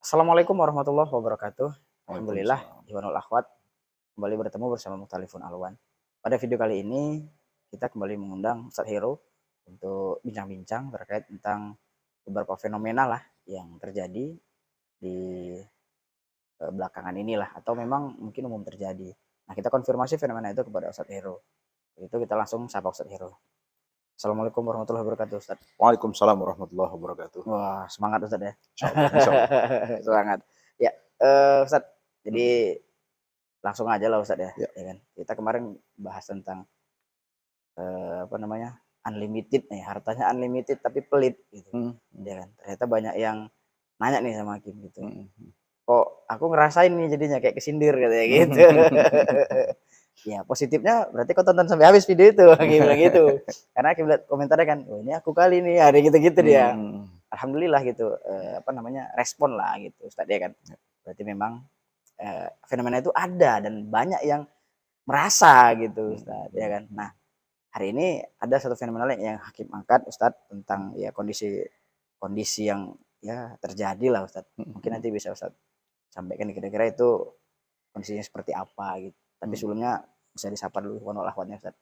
Assalamualaikum warahmatullahi wabarakatuh. Alhamdulillah, Waalaikumsalam. Iwanul Akhwat kembali bertemu bersama Mukhtalifun Alwan. Pada video kali ini kita kembali mengundang Ustadz Hero untuk bincang-bincang terkait tentang beberapa fenomena lah yang terjadi di belakangan inilah atau memang mungkin umum terjadi. Nah, kita konfirmasi fenomena itu kepada Ustadz Hero. Itu kita langsung sapa Ustadz Hero. Assalamualaikum warahmatullahi wabarakatuh, Ustadz. Waalaikumsalam warahmatullahi wabarakatuh. Wah, semangat Ustadz ya. Insyaallah insyaallah. Semangat. Ya, Ustadz. Jadi langsung aja lah Ustadz ya, Ya. ya kan. Kita kemarin bahas tentang apa namanya, unlimited nih, hartanya unlimited tapi pelit gitu, Mhm ya kan. Ternyata banyak yang nanya nih sama Hakim gitu, mhm mhm. kok aku ngerasain nih jadinya kayak kesindir katanya gitu. Ya positifnya berarti kau tonton sampai habis video itu, Hakim bilang gitu. Karena Hakim lihat komentarnya kan, oh ini aku kali nih, ada gitu-gitu dia. Mhm. Alhamdulillah gitu, apa namanya, respon lah gitu Ustadz ya kan. Ya. Berarti memang fenomena itu ada dan banyak yang merasa gitu Ustadz ya kan. Nah, hari ini ada satu fenomena lain yang Hakim angkat Ustadz tentang ya kondisi kondisi yang ya terjadi lah Ustadz. Mungkin nanti bisa Ustadz sampaikan kira-kira itu kondisinya seperti apa gitu. Tapi Mhm. sebelumnya bisa disapa dulu Ikhwanul Akhwatnya Ustadz.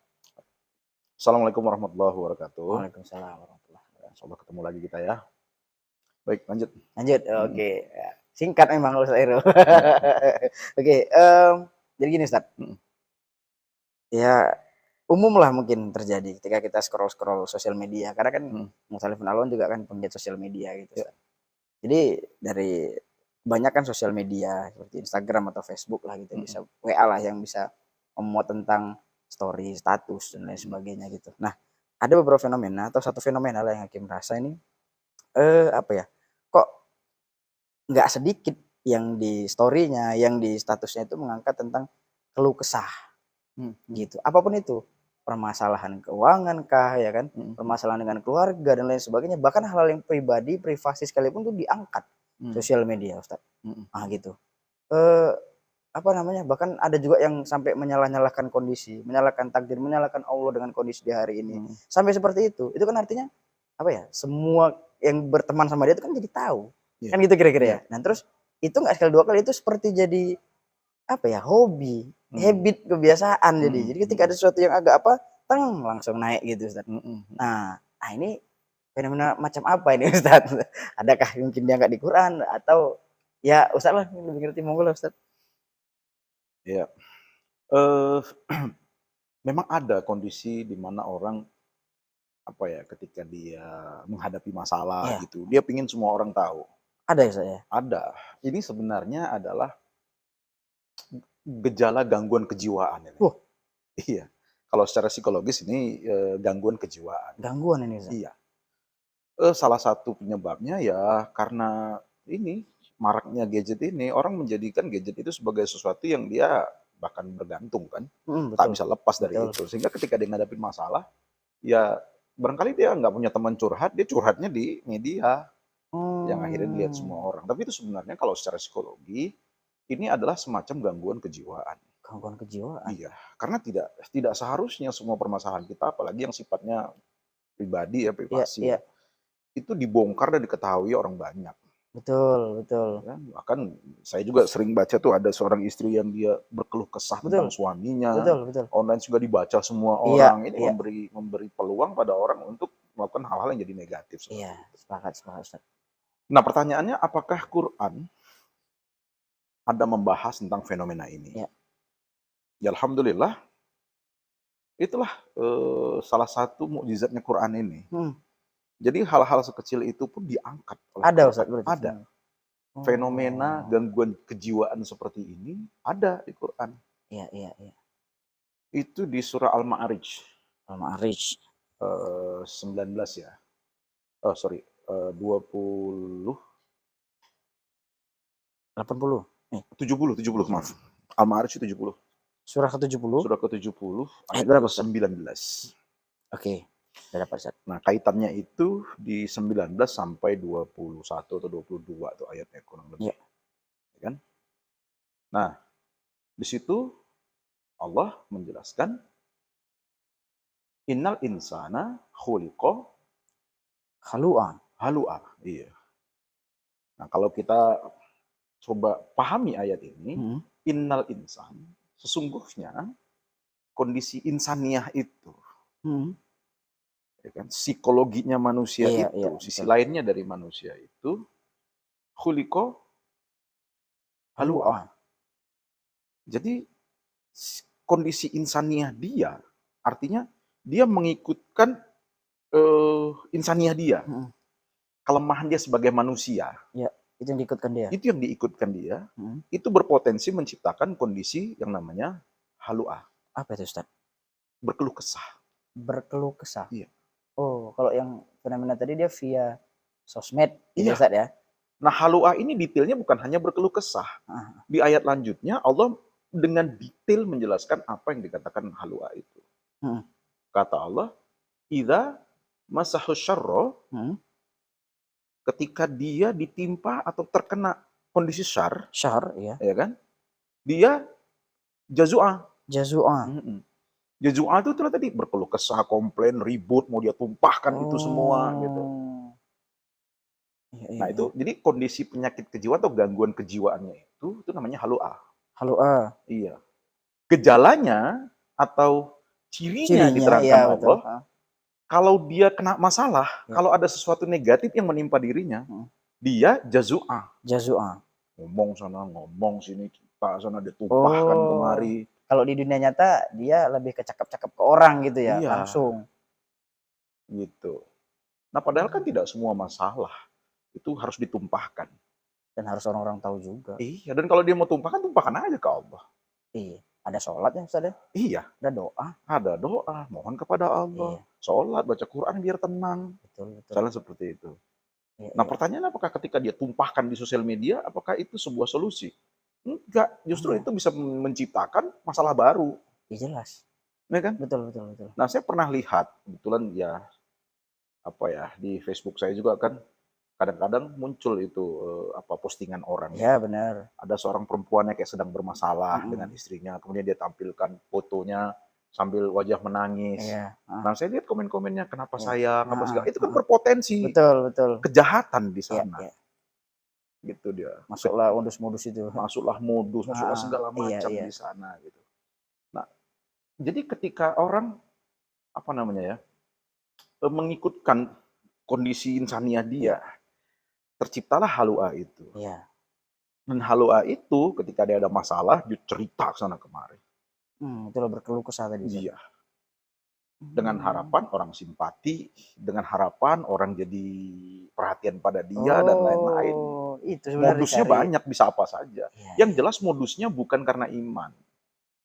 Assalamualaikum warahmatullahi wabarakatuh. Waalaikumsalam warahmatullahi wabarakatuh. Insyaallah ketemu lagi kita ya. Baik, lanjut. Lanjut, Mhm. oke. Ya, singkat memang kalau Ustadz Heru. Ya. Oke, jadi gini Ustadz. Mhm. Ya umum lah mungkin terjadi ketika kita scroll-scroll sosial media, karena kan Mhm. Mukhalifun Alwan juga kan penggiat sosial media gitu, Ya. Ustaz. Jadi dari kebanyakan sosial media seperti Instagram atau Facebook lah gitu, Mhm. bisa WA lah yang bisa memuat tentang story, status dan lain Mhm. sebagainya gitu. Nah, ada beberapa fenomena atau satu fenomena lah yang Hakim rasa ini, apa ya, kok nggak sedikit yang di story-nya, yang di statusnya itu mengangkat tentang keluh kesah. Mhm. Gitu, apapun itu, permasalahan keuangan kah, ya kan, Mhm. permasalahan dengan keluarga dan lain sebagainya, bahkan hal-hal yang pribadi, privasi sekalipun tuh diangkat Mhm. sosial media, Ustaz. Mhm. Ah, gitu. Eee, apa namanya, bahkan ada juga yang sampai menyalah-nyalahkan kondisi, menyalahkan takdir, menyalahkan Allah dengan kondisi di hari ini. Mhm. Sampai seperti itu. Itu kan artinya, apa ya, semua yang berteman sama dia itu kan jadi tahu. Iya. Kan gitu kira-kira Iya. ya. Nah terus, itu nggak sekali dua kali, itu seperti jadi apa ya, hobi, Mhm. habit, kebiasaan jadi. Mhm. Jadi ketika Mhm. ada sesuatu yang agak apa, teng langsung naik gitu Ustaz. Mhm. Mhm. Nah ini fenomena macam apa ini Ustaz? Adakah mungkin dia nggak di Quran atau ya Ustaz lah yang lebih ngerti, monggo lah Ustaz. Iya. Eh, memang ada kondisi di mana orang, apa ya, ketika dia menghadapi masalah Iya, gitu, dia pingin semua orang tahu. ada ya Ustaz ya? Ada. Ini sebenarnya adalah gejala gangguan kejiwaan ini. Wah, Iya. Kalau secara psikologis ini, gangguan kejiwaan. gangguan ini Ustaz. Iya. Salah satu penyebabnya ya karena ini, maraknya gadget ini, orang menjadikan gadget itu sebagai sesuatu yang dia bahkan bergantung kan, tak Betul, bisa lepas dari betul. itu. Sehingga ketika dia ngadepin masalah, ya barangkali dia nggak punya teman curhat, dia curhatnya di media, yang akhirnya dilihat semua Mmm, orang. Tapi itu sebenarnya kalau secara psikologi, ini adalah semacam gangguan kejiwaan. gangguan kejiwaan. Iya, karena tidak tidak seharusnya semua permasalahan kita, apalagi yang sifatnya pribadi ya, Iya, privasi iya, ya, itu dibongkar dan diketahui orang banyak, betul, betul. ya kan. Bahkan saya juga sering baca tuh ada seorang istri yang dia berkeluh kesah Betul, tentang suaminya, betul, betul. online juga dibaca semua Iya, orang. Ini iya, memberi memberi peluang pada orang untuk melakukan hal-hal yang jadi negatif iya, seperti itu. sepakat, sepakat Ustaz. Nah, pertanyaannya apakah Quran ada membahas tentang fenomena ini? Iya, Ya alhamdulillah, itulah, salah satu mukjizatnya Quran ini. mhm, Jadi hal-hal sekecil itu pun diangkat oleh ada Ustaz Quran, berarti ada. fenomena. Fenomena Oh, gangguan kejiwaan seperti ini ada di Quran. iya, iya, iya. Itu di surah Al-Ma'arij, Al-Ma'arij 19 ya. Oh sorry, 20, 80, nih, 70 maaf. Al-Ma'arij 70, surah ke-70 surah ke-70 ayat ayat berapa Ustaz? ke-19. Oke, udah dapat Ustaz. Nah, kaitannya itu di 19 sampai 21 atau 22 tuh ayatnya kurang Iya, lebih, ya kan. Nah, di situ Allah menjelaskan, "Innal insana khuliqa halu'a, halu'a." Iya. Nah, kalau kita coba pahami ayat ini, Mhm. innal insan, sesungguhnya kondisi insaniah itu, Mhm. ya kan, psikologinya manusia Iya iya, itu, sisi betul. lainnya dari manusia itu, khuliqa halu'ah. Halu'ah. Jadi kondisi insaniah dia, artinya dia mengikutkan insaniah dia, Mhm. kelemahan dia sebagai manusia. Iya, itu yang diikutkan dia? Itu yang diikutkan dia, Mhm. itu berpotensi menciptakan kondisi yang namanya halu'ah, Apa itu Ustaz? berkeluh kesah. Berkeluh kesah? Iya. Oh, kalau yang fenomena tadi dia via sosmed gitu ya Iya. Ustaz ya? Nah, halu'ah ini detailnya bukan hanya berkeluh kesah. Heeh. Di ayat lanjutnya Allah dengan detail menjelaskan apa yang dikatakan halu'ah itu. Mhm. Kata Allah, "Idza massahu syarra", Mhm. ketika dia ditimpa atau terkena kondisi syarr, Syahr, iya. ya kan? Dia jazua. Jazua. Mhm. Jazua itu itulah tadi, berkeluh kesah, komplain, ribut, mau dia tumpahkan itu semua gitu. Oh. Iya iya Nah iya. itu jadi kondisi penyakit kejiwaan atau gangguan kejiwaannya itu namanya halu'ah. Halu'ah. Iya. Gejalanya atau cirinya Cirinya diterangkan iya betul, Allah, heeh. kalau dia kena masalah, Iya. kalau ada sesuatu negatif yang menimpa dirinya, Mhm. dia jazua. Jazua. Ngomong sana, ngomong sini, kita sana, ditumpahkan Oh, kemari. kalau di dunia nyata dia lebih ke cakap-cakap ke orang gitu ya, Iya, langsung? gitu. Nah padahal kan Mmm, tidak semua masalah itu harus ditumpahkan. dan harus orang-orang tahu juga. Iya, dan kalau dia mau tumpahkan, tumpahkan aja ke Allah. Iya, ada sholat ya Ustaz ya, Iya, ada doa. ada doa, mohon kepada Allah, Iya, sholat, baca Quran biar tenang. betul betul. Misalnya seperti itu. Iya Nah iya. pertanyaan apakah ketika dia tumpahkan di sosial media, apakah itu sebuah solusi? Enggak, justru Oh, itu bisa menciptakan masalah baru, iya jelas. ya kan? Betul betul betul. Nah saya pernah lihat, kebetulan ya apa ya, di Facebook saya juga kan kadang-kadang muncul itu postingan orang ya. Iya benar. Ada seorang perempuan yang kayak sedang bermasalah dengan Mhm. istrinya, kemudian dia tampilkan fotonya sambil wajah menangis. Iya, heeh, Nah, saya lihat komen-komennya, "Kenapa iya. sayang?" Apa Heeh segala itu kan heeh. berpotensi Betul betul. kejahatan di Iya sana, iya. gitu dia. Masuklah modus-modus itu. Masuklah modus, masuklah Heeh, segala iya macam iya. di sana, gitu. Nah, jadi ketika orang, apa namanya ya, mengikutkan kondisi insaniah dia, Iya terciptalah halu'ah itu. iya. Dan halu'ah itu ketika dia ada masalah, dia cerita ke sana kemari. Itulah berkeluh kesah tadi Ustaz. Iya. Dengan Mmm. harapan orang simpati, dengan harapan orang jadi perhatian pada dia dan lain-lain. Oh, itu sebenarnya Modusnya dicari. banyak, bisa apa saja. Iya Yang iya. jelas modusnya bukan karena iman,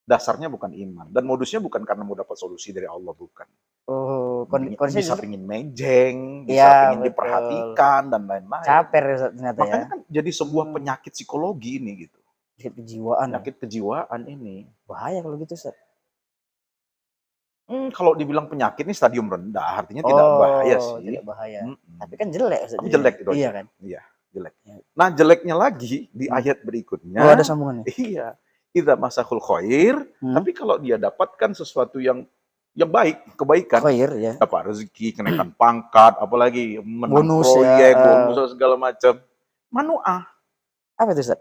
dasarnya bukan iman, dan modusnya bukan karena mau dapat solusi dari Allah, bukan. Oh, kondisinya Bisa justru pengen mejeng, bisa iya pengen betul. diperhatikan dan lain-lain. Caper ya Ustaz ternyata ya? Makanya kan jadi sebuah Mmm, penyakit psikologi ini gitu, sakit kejiwaan ya? penyakit kejiwaan ini. Bahaya kalau gitu Ustaz. Kalau dibilang penyakit ini stadium rendah, artinya tidak bahaya Oh, sih, tidak bahaya. Tapi mhm. kan jelek Ustaz Tapi jadinya? jelek itu Iya aja, kan? iya, jelek. Ya, Nah, jeleknya lagi di mhm. ayat Oh ada berikutnya, sambungannya? iya, idza masahul khair, Mhm. tapi kalau dia dapatkan sesuatu yang baik, kebaikan, Khair ya, dapat rezeki, kenaikan pangkat, apalagi menang bonus ya, proyek, bonus dan segala macam, manu'ah. apa itu Ustaz?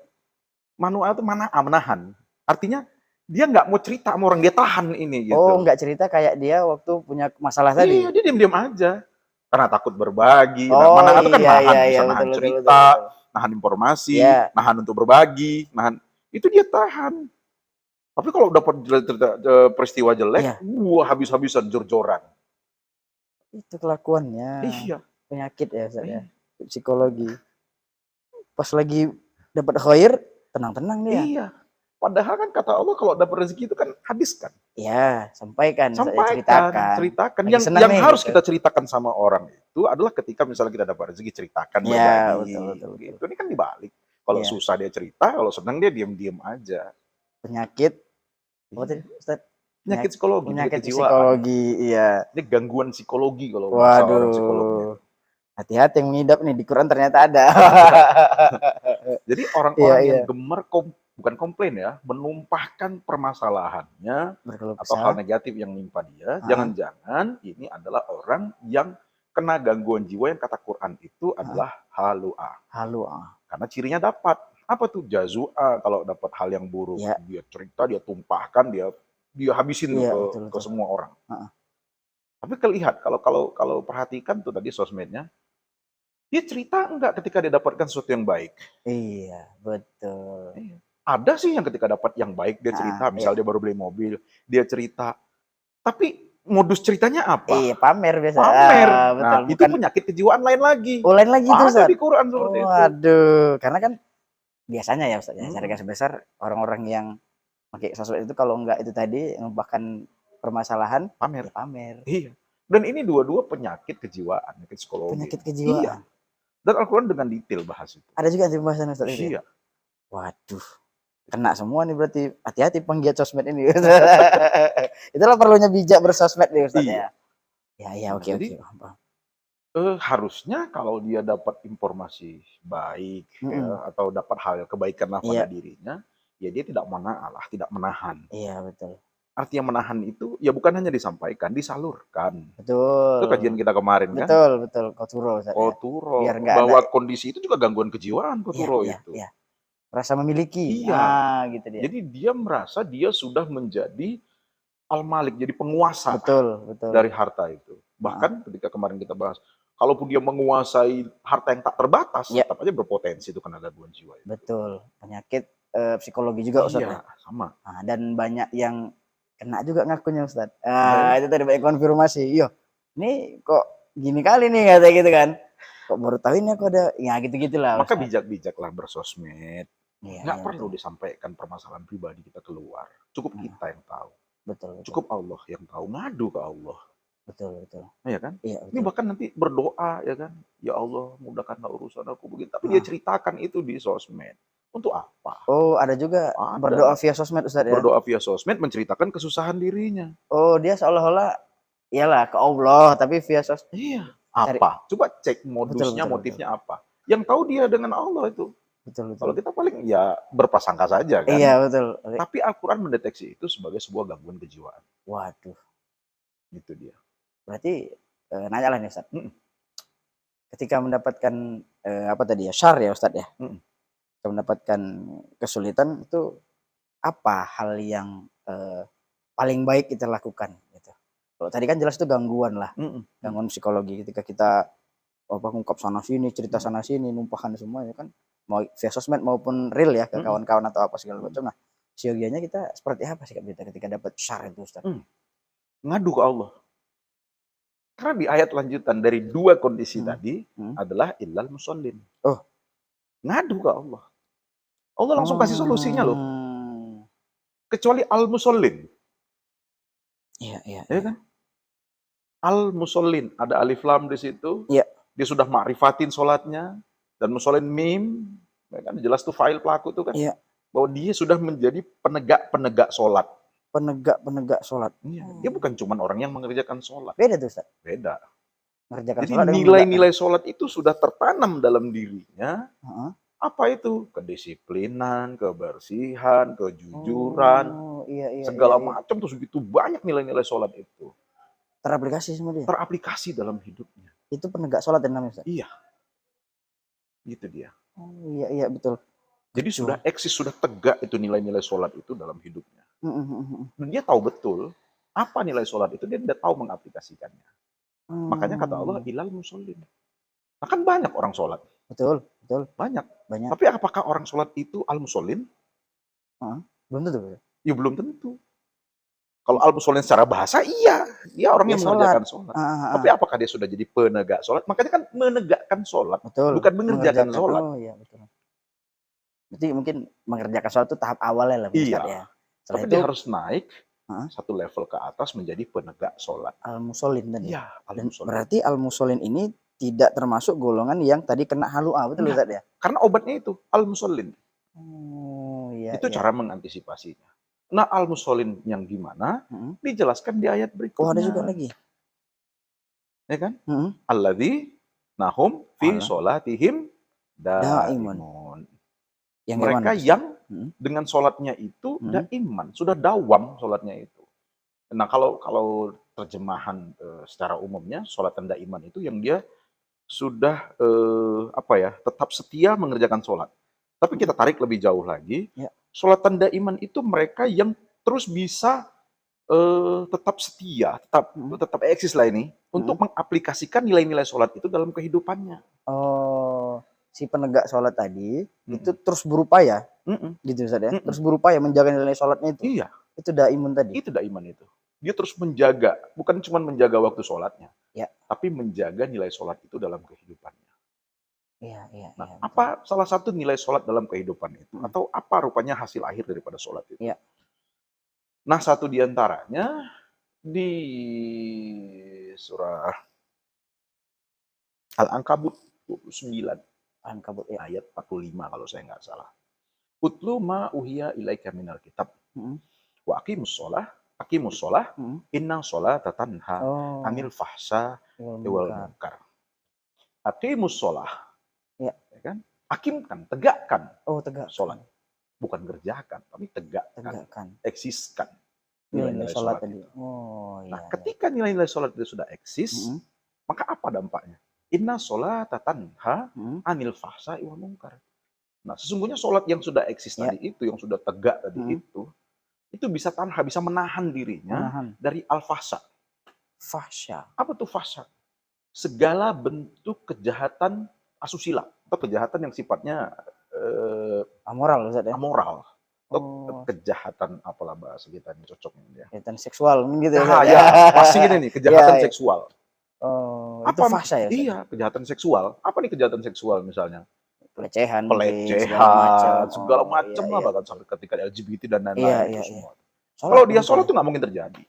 Manu'ah itu mana'a, menahan. Artinya dia nggak mau cerita sama orang, dia tahan ini Oh gitu. nggak cerita kayak dia waktu punya masalah tadi? Iya, dia diam-diam aja. Karena takut berbagi. Nah, Oh mana itu kan iya iya nahan, iya, bisa betul nahan betul betul cerita, betul. nahan informasi, Iya, nahan untuk berbagi, nahan itu dia tahan. Tapi kalau dapat peristiwa jelek, iya, wah habis-habisan jor-joran. itu kelakuannya. Iya, Penyakit ya Ustaz ya, iya, psikologi. Pas lagi dapat khair, tenang-tenang dia. iya. Padahal kan kata Allah kalau dapat rezeki itu kan habiskan. Iya, sampaikan Ustaz ya, Sampaikan, ceritakan. ceritakan. Lagi Yang senang yang nih harus gitu. kita ceritakan sama orang itu adalah ketika misalnya kita dapat rezeki, ceritakan, Iya, betul berbagi, betul betul. gitu. Ini kan dibalik. Kalau Iya, susah dia cerita, kalau senang dia diam-diam aja. penyakit apa tadi Iya. Ustaz? Penyakit psikologi, penyakit Penyakit kejiwaan. psikologi, iya. Ini gangguan psikologi kalau bahasa orang psikolognya Waduh, itu. hati-hati yang ngidap nih, di Quran ternyata ada. Iya. Jadi Iya orang-orang yang iya, gemar bukan komplain ya, menumpahkan permasalahannya berkeluh atau hal kesah, negatif yang menimpa dia, heeh jangan-jangan ini adalah orang yang kena gangguan jiwa yang kata Quran itu heeh, adalah halu'ah. halu, heeh. Karena cirinya dapat. Apa tuh? Jazua kalau dapat hal yang buruk, Iya, dia cerita, dia tumpahkan, dia habisin tuh iya, betul ke betul. semua orang. Heeh. Tapi kelihat kalau perhatikan tuh tadi sosmednya, dia cerita enggak ketika dia dapatkan sesuatu yang baik. Iya, betul. Iya. Ada sih yang ketika dapat yang baik dia Heeh, cerita, iya. misal dia baru beli mobil, dia cerita. Tapi modus ceritanya apa? Iya, pamer biasa. Pamer. Betul, Nah, itu bukan penyakit kejiwaan lain lagi. lain lagi tuh, Ada Ustaz. di Quran seperti itu. Waduh, karena kan biasanya ya, Ustaz, ya, secara Mhm, garis besar orang-orang yang pakai sosmed itu kalau enggak itu tadi menumpahkan permasalahan, pamer. ya pamer. Iya. Dan ini dua-dua penyakit kejiwaan, penyakit psikologi. Penyakit Iya. kejiwaan. Dan Al-Quran dengan detail bahas itu. Ada juga di pembahasan Ustaz itu ya? Iya. Waduh, kena semua nih berarti. Hati-hati penggiat sosmed ini. Itulah perlunya bijak bersosmed nih Ustaz Iya. ya. Ya, ya, Nah, oke, oke, jadi paham, paham. harusnya kalau dia dapat informasi baik Mhm, ya, atau dapat hal kebaikanlah pada iya, dirinya, ya dia tidak mengalah, tidak menahan. iya betul. Artinya menahan itu ya bukan hanya disampaikan, disalurkan. Itu kajian Betul. kita kemarin kan, Betul, betul, Koturo Ustaz ya. Biar Koturo, nggak ada bahwa kondisi itu juga gangguan kejiwaan iya, Koturo iya, itu. iya. Rasa memiliki. Iya, Gitu dia. jadi dia merasa dia sudah menjadi al-malik, jadi penguasa Betul, betul. dari harta itu. Heeh. Bahkan ketika kemarin kita bahas, kalaupun dia menguasai harta yang tak terbatas, Iya, tetap aja berpotensi itu kena gangguan jiwa itu. betul. Penyakit, psikologi juga Ustaz ya. Iya, sama. Nah, dan banyak yang kena juga ngakunya Ustaz. Nah, ya. Itu tadi banyak konfirmasi, "Yo, ini kok gini kali nih," kata gitu kan. "Kok baru tahu ini aku ada" ya gitu-gitulah Maka Ustaz. bijak-bijaklah bersosmed. Iya, Nggak iya perlu betul. disampaikan permasalahan pribadi kita keluar. Cukup Heeh, kita yang tahu. betul, betul. Cukup Allah yang tahu. Ngadu ke Allah. Betul, betul. Ya kan? Iya, Ini betul. bahkan nanti berdoa ya kan. Ya Allah, mudahkanlah urusan aku begini. Tapi dia Heeh. ceritakan itu di sosmed. Untuk apa? Oh, ada juga berdoa Ada. via sosmed Ustaz ya? Berdoa via sosmed menceritakan kesusahan dirinya. Oh, dia seolah-olah iyalah ke Allah, tapi via Iya. cari Apa? Coba cek betul, modusnya, betul, betul. motifnya apa. Yang tahu dia dengan Allah itu. Betul, Kalau betul. kita paling ya berprasangka saja kan. Iya, betul. Tapi Al-Quran mendeteksi itu sebagai sebuah gangguan kejiwaan. Waduh, Gitu dia. berarti, nanya lah nih Ustaz, Mhm, ketika mendapatkan, apa tadi ya, syar ya Ustaz ya, mhm, ketika mendapatkan kesulitan itu apa hal yang, paling baik kita lakukan gitu? Kalau tadi kan jelas itu gangguan lah, mhm, mhm, gangguan psikologi ketika kita, apa, ngungkap sana sini, cerita mhm, sana sini, numpahkan semuanya kan, mau via sosmed maupun real ya ke mhm, kawan-kawan atau apa segala mhm, macam. Nah, siogianya kita seperti apa sikap kita ketika dapat syar itu Ustaz? mhm. Ngadu ke Allah. Karena di ayat lanjutan dari dua kondisi Mhm, tadi mhm. adalah illal musallin. Oh, Ngadu ke Allah. Allah langsung kasih solusinya loh. oh, Kecuali al-musallin. iya, iya, Ya iya. kan? Al-musallin. Ada alif lam di situ. Iya, Dia sudah ma'rifatin sholatnya. Dan musallin mim. Ya kan? Jelas tuh fa'il pelaku tuh kan. iya, Bahwa dia sudah menjadi penegak-penegak sholat. penegak-penegak sholat. Iya. Dia bukan cuma orang yang mengerjakan sholat. Beda tuh Ustaz, Beda. mengerjakan Jadi sholat dengan menegakkan. nilai-nilai sholat itu sudah tertanam dalam dirinya. Heeh. Apa itu? Kedisiplinan, kebersihan, kejujuran, Oh, iya, iya, iya, segala iya. macam tuh segitu banyak nilai-nilai sholat itu. Teraplikasi semua dia? Teraplikasi dalam hidupnya. Itu penegak sholat ya namanya Ustaz? Iya, gitu dia. Oh, iya, iya, betul. Jadi sudah Betul. eksis, sudah tegak itu nilai-nilai sholat itu dalam hidupnya. Mhm, mhm, mhm. Dan dia tahu betul apa nilai sholat itu, dia tidak tahu mengaplikasikannya. Makanya kata Allah, Mmm, ilal musallin. Nah kan banyak orang sholat, betul, betul, banyak. banyak. Tapi apakah orang sholat itu al-musallin? Heeh. Belum tentu Bro. Ya belum tentu. Kalau al-musallin secara bahasa, iya. Dia orang Dia yang sholat. mengerjakan sholat. Heeh, heeh. Tapi apakah dia sudah jadi penegak sholat? Makanya kan menegakkan sholat, Betul, bukan mengerjakan mengerjakan sholat. oh iya betul. Berarti mungkin mengerjakan sholat itu tahap awalnya lah Ustaz Iya, ya. Setelah tapi itu dia harus naik heeh, satu level ke atas menjadi penegak sholat. al-musholin tadi. Iya, Dan al-musallin. berarti al-musholin ini tidak termasuk golongan yang tadi kena halu'a, betul Enggak, Ustaz ya? karena obatnya itu al-musallin. Oh, iya, Itu iya. cara mengantisipasinya. Nah, al-musallin yang gimana? Mhm. Dijelaskan di ayat Oh, ada juga berikutnya. lagi? Ya kan? Mhm. Alladzi nahum fi Alah, sholatihim daimun. daimun. Yang kayak mana Mereka tuh Ustaz? yang Mhm, dengan sholatnya itu mhm. daiman, sudah dawam sholatnya itu. Nah, kalau terjemahan secara umumnya, sholatan daiman itu yang dia sudah apa ya, tetap setia mengerjakan sholat. Tapi kita tarik lebih jauh lagi, Ya. sholatan daiman itu mereka yang terus bisa tetap setia, tetap eksis lah ini, untuk mengaplikasikan nilai-nilai sholat itu dalam kehidupannya. Oh, si penegak sholat tadi itu Mm-mm. terus berupaya, Mm-mm. gitu Ustaz ya? Mm-mm. Terus berupaya menjaga nilai sholatnya itu. Iya, Itu daimun tadi. itu daiman itu. Dia terus menjaga, bukan cuma menjaga waktu sholatnya, Ya, tapi menjaga nilai sholat itu dalam kehidupannya. iya, iya, Nah, iya, betul. apa salah satu nilai sholat dalam kehidupan itu? Mm. Atau apa rupanya hasil akhir daripada sholat itu? Iya. Nah, satu di antaranya di surah Al-Ankabut 29 Ankabut ya. ayat 45 kalau saya nggak salah. Utlu ma uhiya ilaika minal kitab Mm. wa aqimus sholah Mm. inna sholata tanha Oh, anil fahsya wal wal munkar. munkar. Aqimus sholah, Ya. ya kan? Akimkan, tegakkan Oh, tegak. sholat. Bukan kerjakan, tapi tegakkan, Tegakkan. eksiskan Nilai-nilai nilai-nilai sholat sholat tadi. itu. Oh, iya, Nah, iya. ketika nilai-nilai sholat itu sudah eksis, Mm. maka apa dampaknya? Inna sholata tanha Mm. anil fahsya wal munkar. Nah, sesungguhnya sholat yang sudah eksis Ya. tadi itu, yang sudah tegak tadi Mm. itu bisa tanha, bisa menahan dirinya Menahan. dari al-fahsya. Fahsya. Apa tuh fahsya? Segala bentuk kejahatan asusila, atau kejahatan yang sifatnya Amoral Ustaz ya? amoral. Atau Oh, kejahatan, apalah bahasa kita ini cocoknya dia. kejahatan seksual gitu ya Ah, Ustaz ya, ya? pasti ini nih, kejahatan Iya, iya. seksual. Oh, itu Apa? fahsya ya Ustaz? Iya, kejahatan seksual. Apa nih kejahatan seksual misalnya? Pelecehan mungkin, segala macam. Pelecehan, segala Oh, iya, macam lah, iya. bahkan sampai ketika LGBT dan Iya, lain-lain iya, itu iya. semua. Sholat Kalau dia berarti sholat ya? itu nggak mungkin terjadi.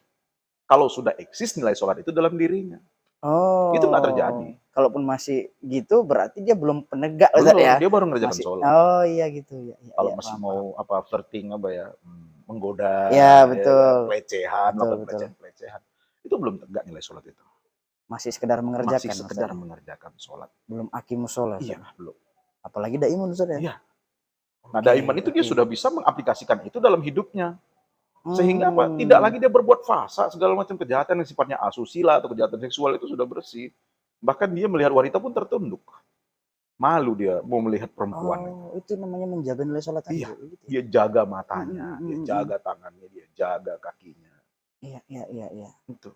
Kalau sudah eksis nilai sholat itu dalam dirinya, itu nggak terjadi. Oh, kalaupun masih gitu berarti dia belum penegak Ustaz Belum, ya? dia baru ngerjakan Masih, sholat. oh iya gitu ya. Iya, Kalau iya, masih paham, mau paham. apa flirting apa ya, menggoda, Iya, ya kan, betul. pelecehan, Betul, melakukan betul. pelecehan, itu belum tegak nilai sholat itu. Masih sekedar Masih mengerjakan sekedar Ustaz ya? mengerjakan sholat. Belum aqimus sholat Ustaz Iya, ya? belum. Apalagi daimun Ustaz ya? Iya. Nah, Oke, daiman itu dia oke. sudah bisa mengaplikasikan itu dalam hidupnya. Sehingga apa? Tidak Hmm. lagi dia berbuat fasa, segala macam kejahatan yang sifatnya asusila atau kejahatan seksual itu sudah bersih. Bahkan dia melihat wanita pun tertunduk. Malu dia mau melihat perempuan. Oh, itu namanya menjaga nilai sholat tadi Iya, gitu ya? dia jaga matanya, dia Mm. jaga tangannya, dia jaga kakinya. Iya, iya, iya, iya. Itu.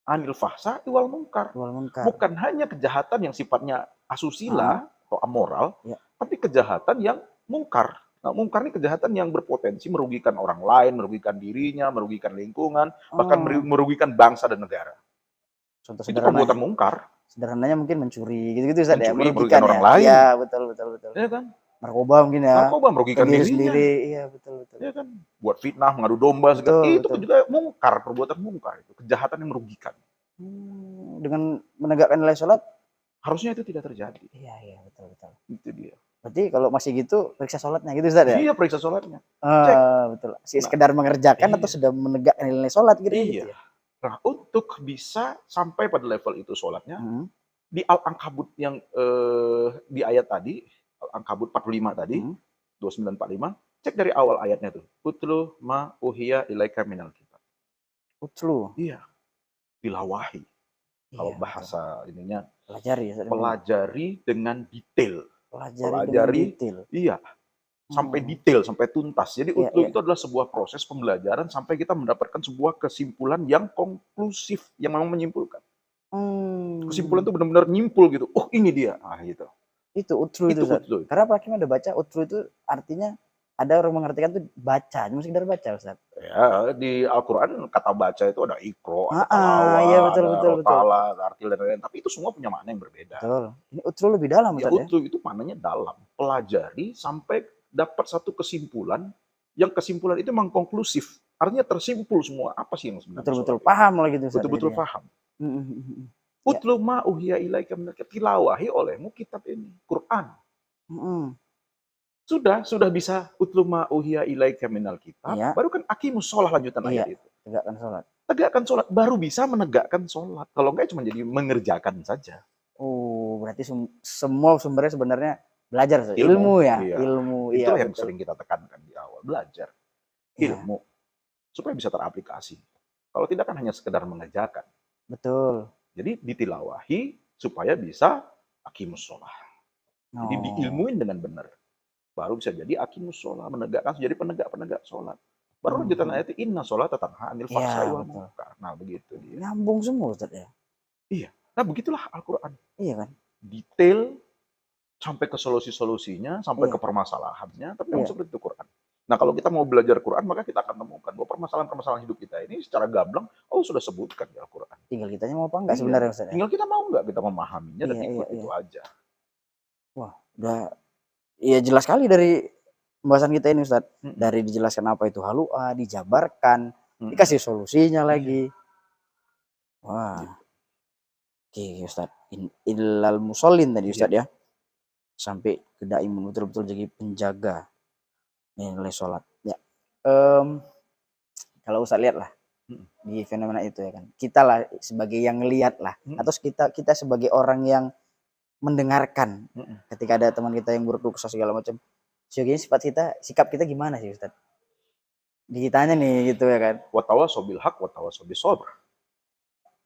Anil fahsa wal munkar. Wal munkar. Bukan hanya kejahatan yang sifatnya asusila atau amoral, Ya. tapi kejahatan yang mungkar. Nah, mungkar ini kejahatan yang berpotensi merugikan orang lain, merugikan dirinya, merugikan lingkungan, bahkan Oh, merugikan bangsa dan negara. contoh Itu perbuatan mungkar. sederhananya mungkin mencuri gitu-gitu Ustaz ya, Mencuri, merugikan merugikan ya. orang lain. Iya, betul, betul, betul. Ya kan? Narkoba mungkin ya, Narkoba ke merugikan diri dirinya. sendiri. Iya, betul, betul. Ya kan? Buat fitnah, mengadu domba, segala. Betul, Itu betul. juga mungkar, perbuatan mungkar. Itu kejahatan yang merugikan. Dengan menegakkan nilai sholat, Harusnya itu tidak terjadi. iya, iya, betul, betul. Itu dia. Berarti kalau masih gitu periksa sholatnya gitu Ustaz ya? Iya, periksa sholatnya. Cek. Betul. Sekedar mengerjakan atau Iya. sudah menegakkan nilai sholat gitu Iya. gitu ya? Nah, untuk bisa sampai pada level itu sholatnya, Hmm. di Al-Ankabut yang di ayat tadi, Al-Ankabut 45 tadi, 2945, cek dari awal ayatnya tuh. Utlu ma uhiya ilaika minal kitab. Utlu. Iya, tilawahi. Kalau Iya, bahasa ininya, pelajari ya Ustaz. pelajari dengan detail. Pelajari dengan detail. Iya, sampai detail, sampai tuntas. Jadi Iya, utlu iya. itu adalah sebuah proses pembelajaran sampai kita mendapatkan sebuah kesimpulan yang konklusif, yang memang menyimpulkan. Kesimpulan itu benar-benar nyimpul gitu. Oh, ini dia. Ah, gitu. Itu utlu itu Itu Ustaz. utlu. Karena Pak Hakim ada baca utlu itu artinya ada orang mengartikan itu baca, cuma sekedar baca Ustaz. Ya, di Al-Quran kata baca itu ada ikro, ada Iya talawah, betul, ada betul, betul. rotala, ada artil dan lain-lain. Tapi itu semua punya makna yang berbeda. Betul. Ini utlu lebih dalam Ya, Ustaz ya? utlu itu maknanya dalam. Pelajari sampai dapat satu kesimpulan, yang kesimpulan itu memang konklusif. Artinya tersimpul semua apa sih yang sebenarnya. Betul-betul sholat itu. paham lagi itu Ustaz. Betul-betul jadinya. paham. Ya. Utlu ma uhiya ilaika minal kitab, tilawahi olehmu kitab ini, Quran. Sudah bisa utlu ma uhiya ilaika minal kitab, Iya. baru kan aqimus sholah lanjutan Iya. ayat itu. Tegakkan sholat. Tegakkan sholat, baru bisa menegakkan sholat. Kalau enggak cuma jadi mengerjakan saja. Oh, berarti semua sumbernya sebenarnya belajar Ustaz. Ilmu, Ilmu ya, iya. ilmu. Itu Iya, yang betul. sering kita tekankan di awal, belajar. Iya. Ilmu. Supaya bisa teraplikasi. Kalau tidak kan hanya sekedar mengerjakan. Betul. Jadi ditilawahi supaya bisa aqimus sholah. Jadi Oh. diilmuin dengan benar. Baru bisa jadi aqimus sholat, menegakkan jadi penegak sholat. Baru lanjutan ayat inna sholata tanha anil Iya, fahsya'i wal betul. munkar. Nah, begitu dia. Nyambung semua Ustaz ya. Iya. Nah, begitulah Al-Qur'an. Iya kan? Detail sampai ke solusi-solusinya, sampai ke Iya, permasalahannya, tapi memang iya. seperti itu Quran. Nah, kalau kita mau belajar Quran, maka kita akan temukan bahwa permasalahan-permasalahan hidup kita ini secara gamblang Allah sudah sebutkan di Al-Quran. Tinggal kitanya mau apa enggak Iya, sebenarnya Ustaz ya? tinggal kita mau nggak kita memahaminya dan Iya, iya, ikut itu iya. aja. Wah, udah iya jelas sekali dari pembahasan kita ini Ustaz. Mm-mm. Dari dijelaskan apa itu halu'a, dijabarkan, Mm-mm. dikasih solusinya Iya. lagi. Wah. Gitu. Oke Ustaz. Illal musallin tadi Ustaz Iya. ya. Sampai ke daimun betul-betul jadi penjaga nilai sholat. Ya. Kalau Ustaz lihat lah Mm-mm. di fenomena itu ya kan. Kita lah sebagai yang ngelihat lah, Mm-mm. atau kita sebagai orang yang mendengarkan Mm-mm. ketika ada teman kita yang berkeluh kesah segala macam. Sejauh sikap kita gimana sih Ustaz? Ditanya nih gitu ya kan. Watawasau bil haq, watawasau bis sabr.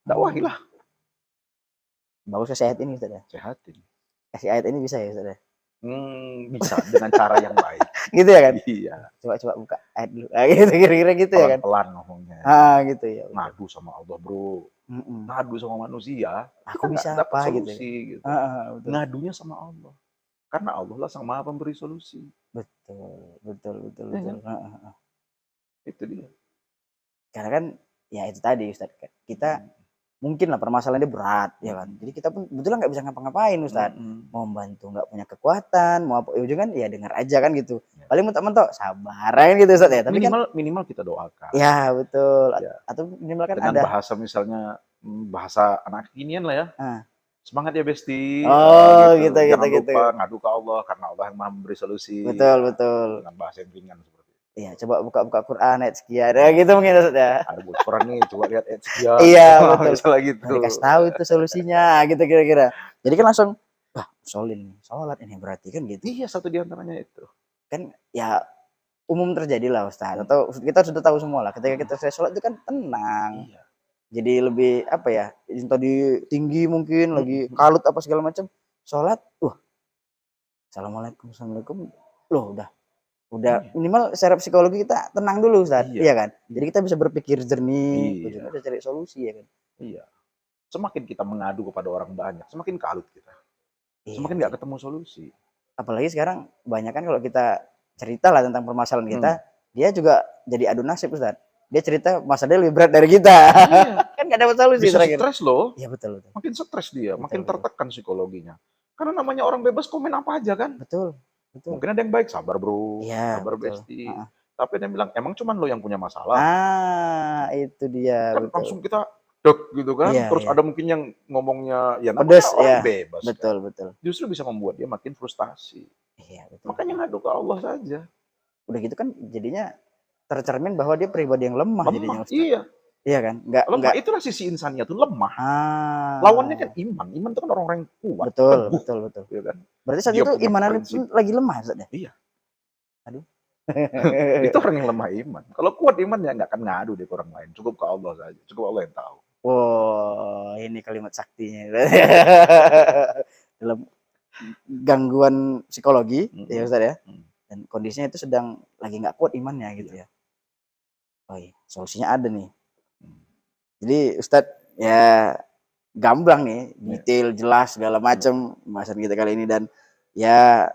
Dakwahilah. Bagus kasih ayat ini Ustaz ya. Sehatin. Kasih ayat ini bisa ya Ustaz ya. Bisa dengan cara yang baik. Gitu ya kan? Iya. Coba buka ayat dulu. Gitu kira-kira gitu ya kan. Pelan-pelan ngomongnya. Gitu ya. Ngadu sama Allah, bro. Mm-mm. Ngadu sama manusia, Aku kita bisa nggak dapat apa solusi gitu. betul. Ngadunya sama Allah. Karena Allah lah sang maha pemberi solusi. Betul. Ya kan? Itu dia. Karena kan ya itu tadi Ustaz, kita mungkin lah permasalahannya berat ya kan. Jadi kita pun betulan nggak bisa ngapa-ngapain Ustaz. Mau membantu nggak punya kekuatan, mau apa ujung kan ya dengar aja kan gitu. Ya. Paling mentok-mentok sabar kan gitu Ustaz ya. Tapi minimal kita doakan. Ya betul. Ya. Atau minimal kan dengan ada bahasa misalnya bahasa anak kekinian lah ya. Semangat ya Besti. Gitu. Jangan lupa ngadu ke Allah karena Allah yang maha memberi solusi. Betul. Dengan bahasa yang ringan seperti itu. Iya, coba buka Quran ayat sekian. Gitu mungkin Ustaz ya. Ada bocoran nih, coba lihat ayat sekian. Iya, betul. Misalnya gitu. Nah, dikasih tahu itu solusinya gitu kira-kira. Jadi kan langsung sholat ini berarti kan gitu. Iya, satu di antaranya itu. Kan ya umum terjadi lah Ustaz. Atau kita sudah tahu semua lah ketika kita selesai sholat itu kan tenang. Iya. Jadi lebih apa ya? Tadi tinggi mungkin lagi kalut apa segala macam. Sholat, Assalamualaikum. Loh, udah minimal secara psikologi kita tenang dulu Ustaz. Iya kan? Jadi kita bisa berpikir jernih, ujungnya bisa cari solusi ya kan. Iya. Semakin kita mengadu kepada orang banyak, semakin kalut kita. Semakin nggak ketemu solusi. Apalagi sekarang banyak kan kalau kita cerita lah tentang permasalahan kita, dia juga jadi adu nasib Ustaz. Dia cerita masalahnya lebih berat dari kita. Iya. Kan nggak dapat solusi. Bisa stres loh. Iya betul. Makin stres dia, makin tertekan psikologinya. Karena namanya orang bebas komen apa aja kan. Betul. Mungkin ada yang baik, sabar bro, sabar Besti. Tapi ada yang bilang, emang cuman lo yang punya masalah. Itu dia. Kan langsung kita dek gitu kan. Terus ada mungkin yang ngomongnya ya pedes, orang bebas. Betul. Justru bisa membuat dia makin frustasi. Iya betul. Makanya ngadu ke Allah saja. Udah gitu kan jadinya tercermin bahwa dia pribadi yang lemah jadinya. Iya. Iya kan? Lemah, itulah sisi insannya tuh lemah. Lawannya kan iman. Iman itu kan orang-orang yang kuat. Betul. Iya kan? Berarti saat itu imannya lagi lemah Ustaz ya? Iya. Aduh. Itu orang yang lemah iman. Kalau kuat iman ya nggak akan ngadu deh ke orang lain. Cukup ke Allah saja. Cukup Allah yang tahu. Ini kalimat saktinya. Dalam gangguan psikologi ya Ustaz ya. Dan kondisinya itu sedang lagi nggak kuat imannya gitu ya. Solusinya ada nih. Jadi Ustadz ya gamblang nih, detail jelas segala macam pembahasan kita kali ini, dan ya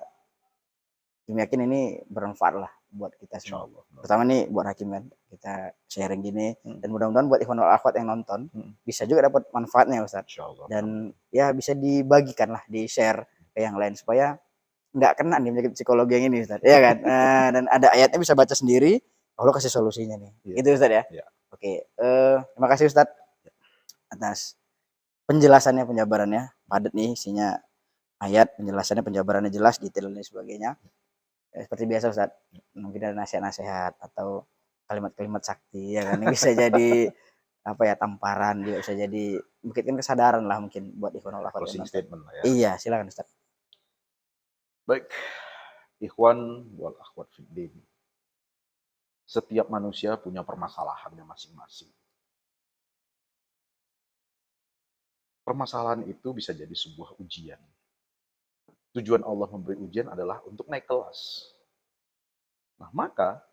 yakin ini bermanfaat lah buat kita semua. Pertama nih buat Hakim kan, kita sharing gini, dan mudah-mudahan buat ikhwan wal akhwat yang nonton bisa juga dapat manfaatnya Ustadz. Dan ya bisa dibagikan lah, di share ke yang lain supaya nggak kena nih penyakit psikologi yang ini Ustadz. Ya kan? Dan ada ayatnya bisa baca sendiri, Allah kasih solusinya nih. Gitu Ustadz ya. Oke, terima kasih Ustadz atas penjelasannya, penjabarannya padat nih, isinya ayat, penjelasannya, penjabarannya jelas, detail dan sebagainya. Seperti biasa Ustadz, mungkin ada nasihat-nasihat atau kalimat-kalimat sakti ya kan, bisa jadi apa ya, tamparan juga, bisa jadi mungkin kesadaran lah mungkin buat ikhwan wal akhwat. Closing statement lah ya. Iya, silakan Ustadz. Baik, ikhwan wal akhwat fiddin. Setiap manusia punya permasalahannya masing-masing. Permasalahan itu bisa jadi sebuah ujian. Tujuan Allah memberi ujian adalah untuk naik kelas. Nah, maka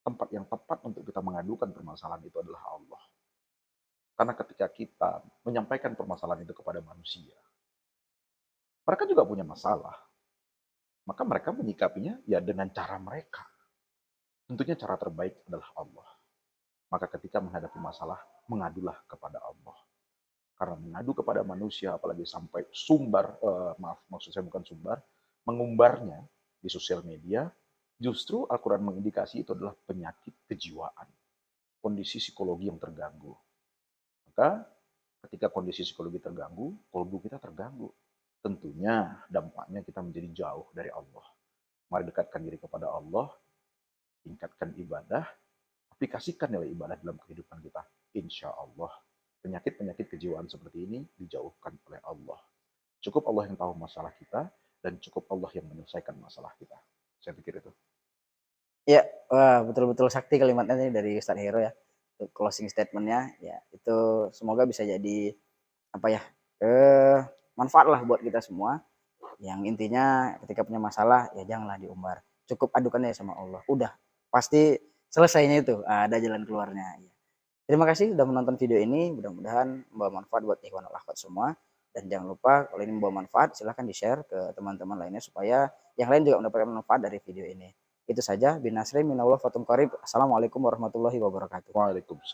tempat yang tepat untuk kita mengadukan permasalahan itu adalah Allah. Karena ketika kita menyampaikan permasalahan itu kepada manusia, mereka juga punya masalah. Maka mereka menyikapinya ya dengan cara mereka. Tentunya cara terbaik adalah Allah. Maka ketika menghadapi masalah, mengadulah kepada Allah. Karena mengadu kepada manusia, apalagi sampai maksud saya bukan sumbar, mengumbarnya di sosial media, justru Al-Quran mengindikasi itu adalah penyakit kejiwaan, kondisi psikologi yang terganggu. Maka ketika kondisi psikologi terganggu, kolbu kita terganggu. Tentunya dampaknya kita menjadi jauh dari Allah. Mari dekatkan diri kepada Allah, tingkatkan ibadah, aplikasikan nilai ibadah dalam kehidupan kita. Insya Allah, penyakit-penyakit kejiwaan seperti ini dijauhkan oleh Allah. Cukup Allah yang tahu masalah kita, dan cukup Allah yang menyelesaikan masalah kita. Saya pikir itu. Ya, wah betul-betul sakti kalimatnya nih dari Ustadz Hero ya. Untuk closing statement-nya ya itu semoga bisa jadi apa ya? Manfaat lah buat kita semua. Yang intinya ketika punya masalah ya janganlah diumbar. Cukup adukannya sama Allah. Udah, pasti selesainya itu. Ada jalan keluarnya. Ya. Terima kasih sudah menonton video ini. Mudah-mudahan membawa manfaat buat ikhwan al akhwat semua. Dan jangan lupa kalau ini membawa manfaat silahkan di-share ke teman-teman lainnya supaya yang lain juga mendapatkan manfaat dari video ini. Itu saja. Bin Nasri minallah fatum qarib. Assalamualaikum warahmatullahi wabarakatuh. Waalaikumsalam.